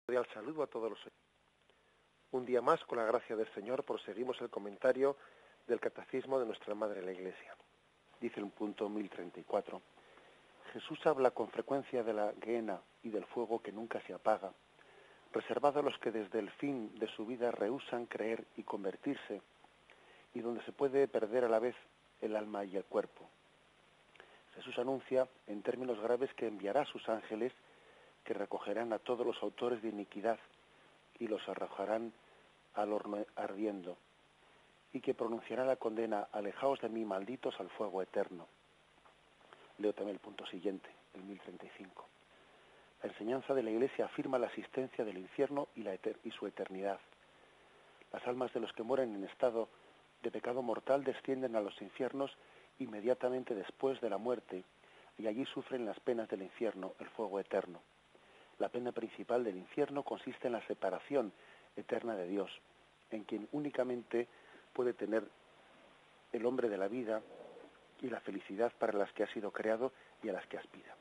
Cordial saludo a todos los oyentes. Un día más, con la gracia del Señor, proseguimos el comentario del Catecismo de nuestra Madre la Iglesia. Dice el punto 1034. Jesús habla con frecuencia de la gehenna y del fuego que nunca se apaga, reservado a los que desde el fin de su vida rehúsan creer y convertirse, y donde se puede perder a la vez el alma y el cuerpo. Jesús anuncia en términos graves que enviará a sus ángeles que recogerán a todos los autores de iniquidad y los arrojarán al horno ardiendo, y que pronunciará la condena: alejaos de mí, malditos, al fuego eterno. Leo también el punto siguiente, el 1035. La enseñanza de la Iglesia afirma la existencia del infierno y su eternidad. Las almas de los que mueren en estado de pecado mortal descienden a los infiernos inmediatamente después de la muerte, y allí sufren las penas del infierno, el fuego eterno. La pena principal del infierno consiste en la separación eterna de Dios, en quien únicamente puede tener el hombre de la vida y la felicidad para las que ha sido creado y a las que aspira.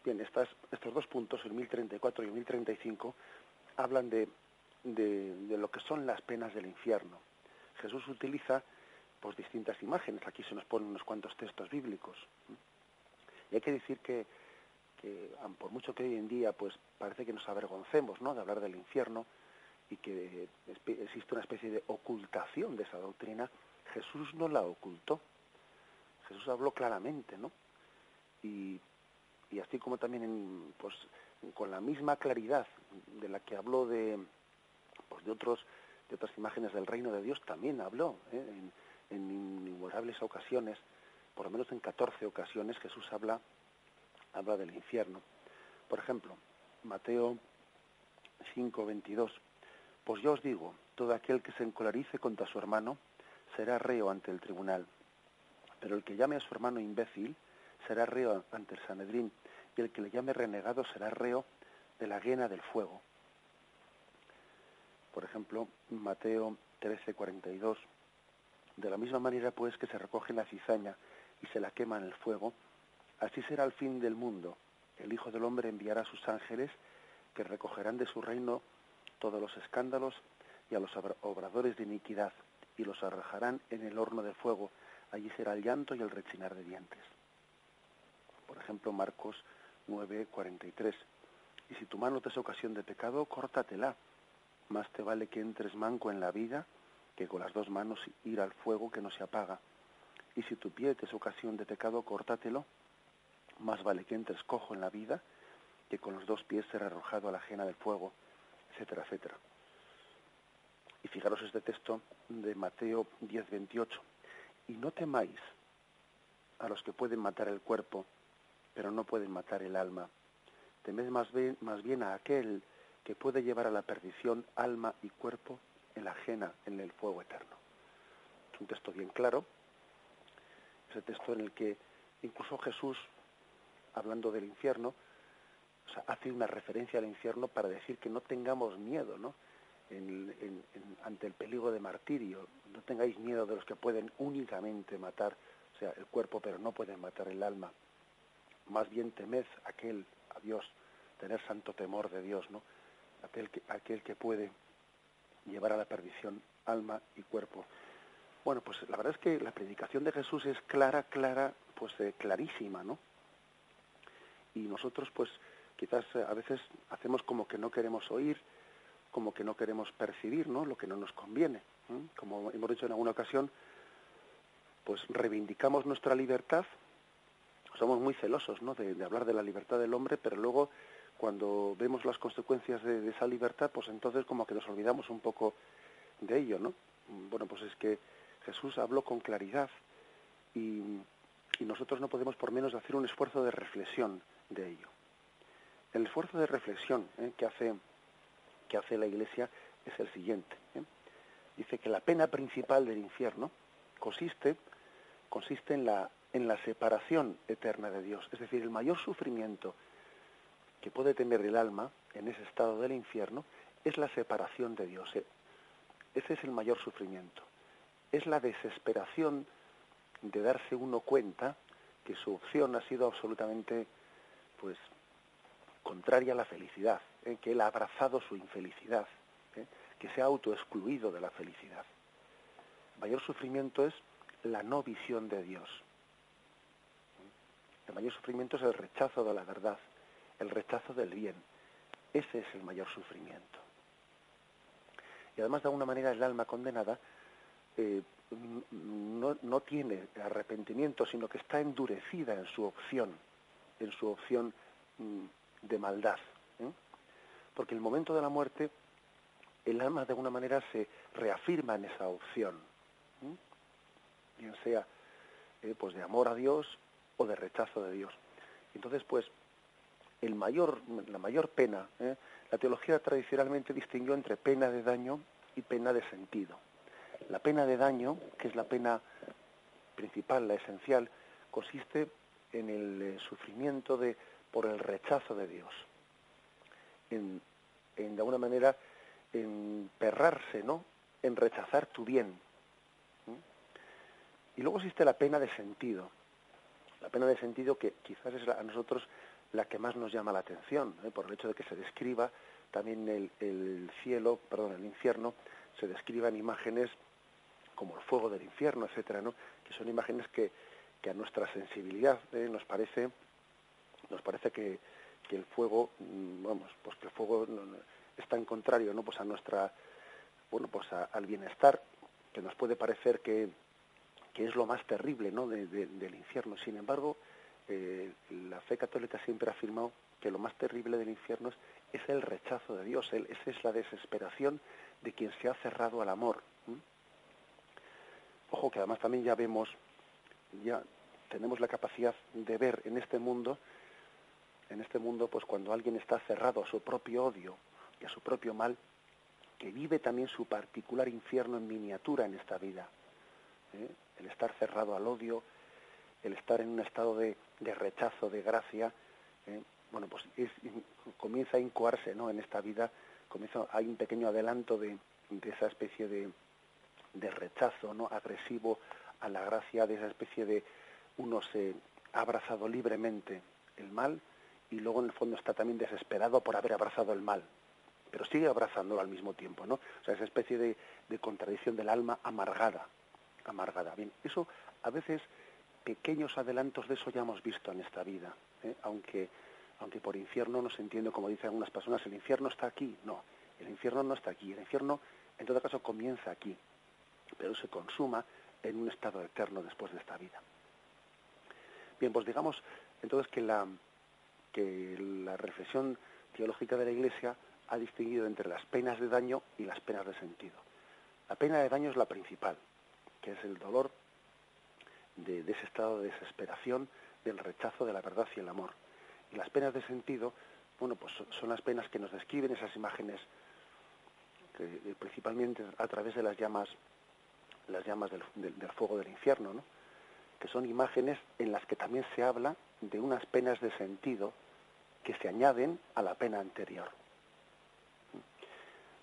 Bien, estos dos puntos, el 1034 y el 1035, hablan de lo que son las penas del infierno. Jesús utiliza pues distintas imágenes. Aquí se nos ponen unos cuantos textos bíblicos. Y hay que decir que por mucho que hoy en día pues parece que nos avergoncemos, ¿no?, de hablar del infierno y que existe una especie de ocultación de esa doctrina, Jesús no la ocultó. Jesús habló claramente, ¿no? Y así como también con la misma claridad de la que habló de otras imágenes del reino de Dios, también habló en innumerables ocasiones, por lo menos en 14 ocasiones Jesús habla del infierno. Por ejemplo, Mateo 5:22. Pues yo os digo, todo aquel que se encolerice contra su hermano será reo ante el tribunal, pero el que llame a su hermano imbécil será reo ante el Sanedrín, y el que le llame renegado será reo de la gehenna del fuego. Por ejemplo, Mateo 13:42. De la misma manera, pues, que se recoge la cizaña y se la quema en el fuego, así será el fin del mundo. El Hijo del Hombre enviará a sus ángeles que recogerán de su reino todos los escándalos y a los obradores de iniquidad, y los arrojarán en el horno de fuego. Allí será el llanto y el rechinar de dientes. Por ejemplo, Marcos 9:43. Y si tu mano te es ocasión de pecado, córtatela. Más te vale que entres manco en la vida que con las dos manos ir al fuego que no se apaga. Y si tu pie te es ocasión de pecado, córtatelo. Más vale que entres cojo en la vida que con los dos pies ser arrojado a la gehenna del fuego, etcétera, etcétera. Y fijaros este texto de Mateo 10:28. Y no temáis a los que pueden matar el cuerpo, pero no pueden matar el alma. Temed más bien a aquel que puede llevar a la perdición alma y cuerpo en la gehenna, en el fuego eterno. Es un texto bien claro, ese texto en el que incluso Jesús, hablando del infierno, hace una referencia al infierno para decir que no tengamos miedo, ¿no?, ante el peligro de martirio. No tengáis miedo de los que pueden únicamente matar, o sea, el cuerpo, pero no pueden matar el alma. Más bien temed a Dios, tener santo temor de Dios, ¿no?, aquel que puede llevar a la perdición alma y cuerpo. Bueno, pues la verdad es que la predicación de Jesús es clarísima, ¿no? Y nosotros, pues, quizás a veces hacemos como que no queremos oír, como que no queremos percibir, ¿no?, lo que no nos conviene. Como hemos dicho en alguna ocasión, pues reivindicamos nuestra libertad, somos muy celosos, ¿no?, de hablar de la libertad del hombre, pero luego cuando vemos las consecuencias de esa libertad, pues entonces como que nos olvidamos un poco de ello, ¿no? Bueno, pues es que Jesús habló con claridad y nosotros no podemos por menos hacer un esfuerzo de reflexión de ello. El esfuerzo de reflexión que hace la Iglesia es el siguiente. Dice que la pena principal del infierno consiste en la separación eterna de Dios. Es decir, el mayor sufrimiento que puede tener el alma en ese estado del infierno es la separación de Dios. Ese es el mayor sufrimiento. Es la desesperación de darse uno cuenta que su opción ha sido absolutamente, pues, contraria a la felicidad, que él ha abrazado su infelicidad, que se ha autoexcluido de la felicidad. El mayor sufrimiento es la no visión de Dios. El mayor sufrimiento es el rechazo de la verdad, el rechazo del bien. Ese es el mayor sufrimiento. Y además, de alguna manera, el alma condenada no tiene arrepentimiento, sino que está endurecida en su opción de maldad. Porque el momento de la muerte, el alma de alguna manera se reafirma en esa opción, bien sea pues de amor a Dios o de rechazo de Dios. Entonces, pues, la mayor pena, la teología tradicionalmente distinguió entre pena de daño y pena de sentido. La pena de daño, que es la pena principal, la esencial, consiste en el sufrimiento por el rechazo de Dios, en de alguna manera emperrarse, ¿no?, en rechazar tu bien. Y luego existe la pena de sentido. La pena de sentido, que quizás es a nosotros la que más nos llama la atención, por el hecho de que se describa también el infierno, se describan imágenes como el fuego del infierno, etcétera, ¿no?, que son imágenes que a nuestra sensibilidad nos parece que el fuego, que el fuego es tan contrario, ¿no?, pues a nuestra, al bienestar, que nos puede parecer que es lo más terrible, ¿no?, del infierno. Sin embargo, la fe católica siempre ha afirmado que lo más terrible del infierno es el rechazo de Dios, esa es la desesperación de quien se ha cerrado al amor. Ojo, que además también ya tenemos la capacidad de ver en este mundo, pues cuando alguien está cerrado a su propio odio y a su propio mal, que vive también su particular infierno en miniatura en esta vida. El estar cerrado al odio, el estar en un estado de rechazo, de gracia, pues comienza a incoarse, ¿no?, en esta vida, hay un pequeño adelanto de esa especie de rechazo, ¿no?, agresivo a la gracia, de esa especie de uno se ha abrazado libremente el mal y luego en el fondo está también desesperado por haber abrazado el mal, pero sigue abrazándolo al mismo tiempo, ¿no? O sea, esa especie de contradicción del alma amargada. Bien, eso a veces, pequeños adelantos de eso ya hemos visto en esta vida, aunque por infierno no se entiende, como dicen algunas personas, el infierno está aquí. No, el infierno no está aquí, el infierno en todo caso comienza aquí, pero se consuma en un estado eterno después de esta vida. Bien, pues digamos entonces que la reflexión teológica de la Iglesia ha distinguido entre las penas de daño y las penas de sentido. La pena de daño es la principal, que es el dolor de ese estado de desesperación, del rechazo de la verdad y el amor. Y las penas de sentido, pues son las penas que nos describen esas imágenes, principalmente a través de las llamas del fuego del infierno, ¿no?, que son imágenes en las que también se habla de unas penas de sentido que se añaden a la pena anterior.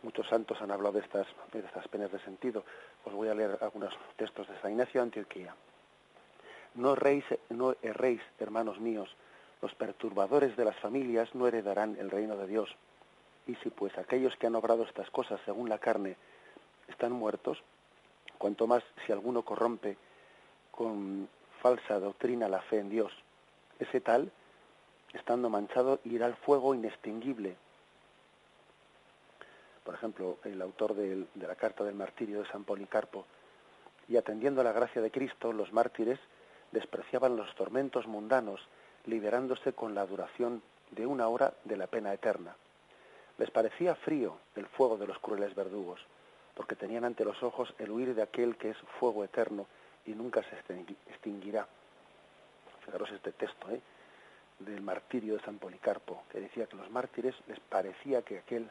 Muchos santos han hablado de estas penas de sentido. Os voy a leer algunos textos de San Ignacio de Antioquía. No erréis, hermanos míos, los perturbadores de las familias no heredarán el reino de Dios. Y si pues aquellos que han obrado estas cosas según la carne están muertos, cuanto más si alguno corrompe con falsa doctrina la fe en Dios, ese tal, estando manchado, irá al fuego inextinguible. Por ejemplo, el autor de la carta del martirio de San Policarpo: y atendiendo a la gracia de Cristo, los mártires despreciaban los tormentos mundanos, liberándose con la duración de una hora de la pena eterna. Les parecía frío el fuego de los crueles verdugos, porque tenían ante los ojos el huir de aquel que es fuego eterno y nunca se extinguirá. Fijaros este texto, del martirio de San Policarpo, que decía que los mártires les parecía que aquel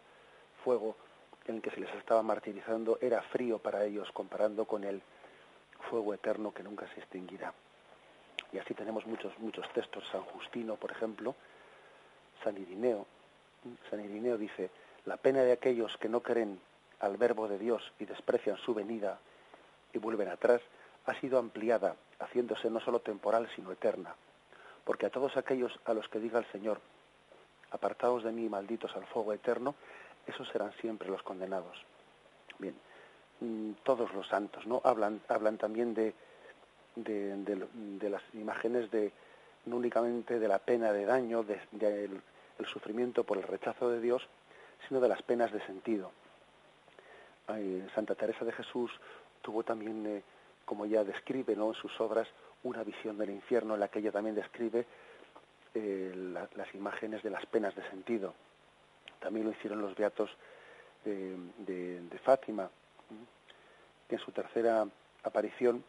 fuego en el que se les estaba martirizando era frío para ellos, comparando con el fuego eterno que nunca se extinguirá. Y así tenemos muchos textos. San Justino, por ejemplo, San Irineo dice: la pena de aquellos que no creen al verbo de Dios y desprecian su venida y vuelven atrás ha sido ampliada, haciéndose no solo temporal sino eterna, porque a todos aquellos a los que diga el Señor: apartaos de mí, malditos, al fuego eterno, esos serán siempre los condenados. Bien, todos los santos, ¿no? Hablan también de las imágenes no únicamente de la pena de daño, el sufrimiento por el rechazo de Dios, sino de las penas de sentido. Santa Teresa de Jesús tuvo también, como ya describe, ¿no?, en sus obras, una visión del infierno en la que ella también describe las imágenes de las penas de sentido. También lo hicieron los beatos de Fátima, que en su tercera aparición,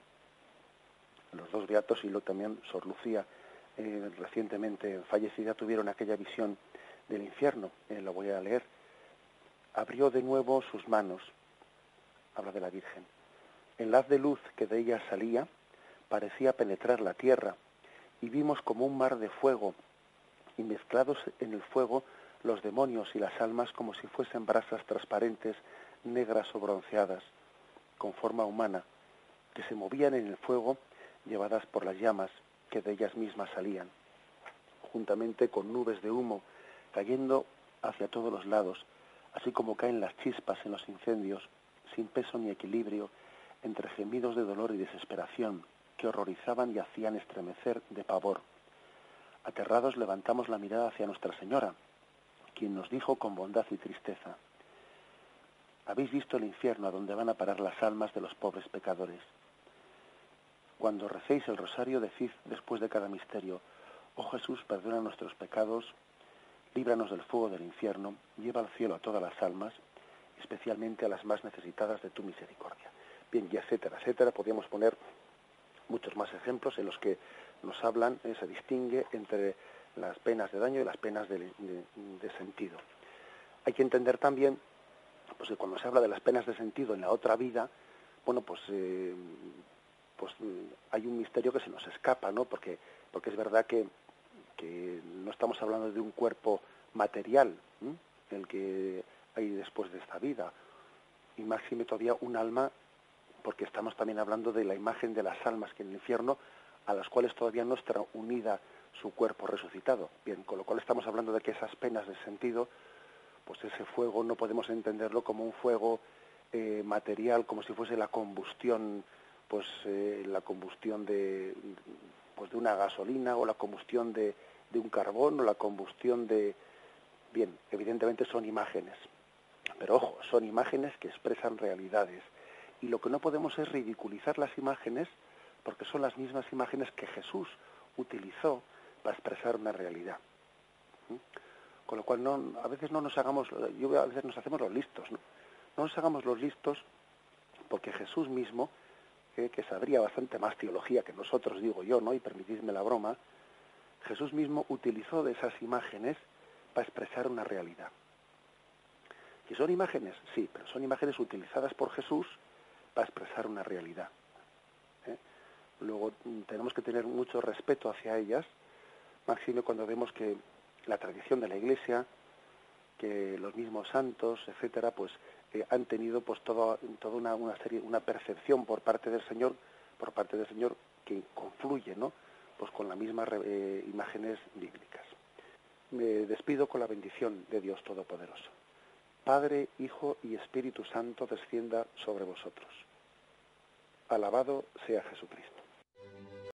los dos beatos y luego también Sor Lucía, recientemente fallecida, tuvieron aquella visión del infierno. Lo voy a leer. Abrió de nuevo sus manos, habla de la Virgen. El haz de luz que de ella salía parecía penetrar la tierra, y vimos como un mar de fuego, y mezclados en el fuego los demonios y las almas como si fuesen brasas transparentes, negras o bronceadas, con forma humana, que se movían en el fuego llevadas por las llamas que de ellas mismas salían, juntamente con nubes de humo cayendo hacia todos los lados, así como caen las chispas en los incendios, sin peso ni equilibrio, entre gemidos de dolor y desesperación, que horrorizaban y hacían estremecer de pavor. Aterrados levantamos la mirada hacia Nuestra Señora, quien nos dijo con bondad y tristeza: ¿habéis visto el infierno a donde van a parar las almas de los pobres pecadores? Cuando recéis el rosario, decid después de cada misterio: oh Jesús, perdona nuestros pecados, líbranos del fuego del infierno, lleva al cielo a todas las almas, especialmente a las más necesitadas de tu misericordia. Bien, y etcétera, etcétera. Podríamos poner muchos más ejemplos en los que nos hablan, se distingue entre las penas de daño y las penas de sentido. Hay que entender también, pues, que cuando se habla de las penas de sentido en la otra vida, bueno, pues hay un misterio que se nos escapa, ¿no? Porque es verdad que no estamos hablando de un cuerpo material, el que hay después de esta vida, y máxime todavía un alma, porque estamos también hablando de la imagen de las almas que en el infierno, a las cuales todavía no está unida su cuerpo resucitado. Bien, con lo cual estamos hablando de que esas penas de sentido, pues ese fuego no podemos entenderlo como un fuego material, como si fuese la combustión, la combustión de una gasolina, o la combustión de un carbón, o la combustión de... Bien, evidentemente son imágenes, pero ojo, son imágenes que expresan realidades, y lo que no podemos es ridiculizar las imágenes, porque son las mismas imágenes que Jesús utilizó para expresar una realidad. Con lo cual a veces nos hacemos los listos, ¿no? No nos hagamos los listos, porque Jesús mismo, que sabría bastante más teología que nosotros, digo yo, ¿no?, y permitidme la broma, Jesús mismo utilizó de esas imágenes para expresar una realidad. ¿Y son imágenes? Sí, pero son imágenes utilizadas por Jesús para expresar una realidad. Luego tenemos que tener mucho respeto hacia ellas, máxime cuando vemos que la tradición de la Iglesia, que los mismos santos, etcétera, pues han tenido pues toda una percepción por parte del Señor que confluye, ¿no?, pues con las mismas imágenes bíblicas. Me despido con la bendición de Dios Todopoderoso. Padre, Hijo y Espíritu Santo descienda sobre vosotros. Alabado sea Jesucristo.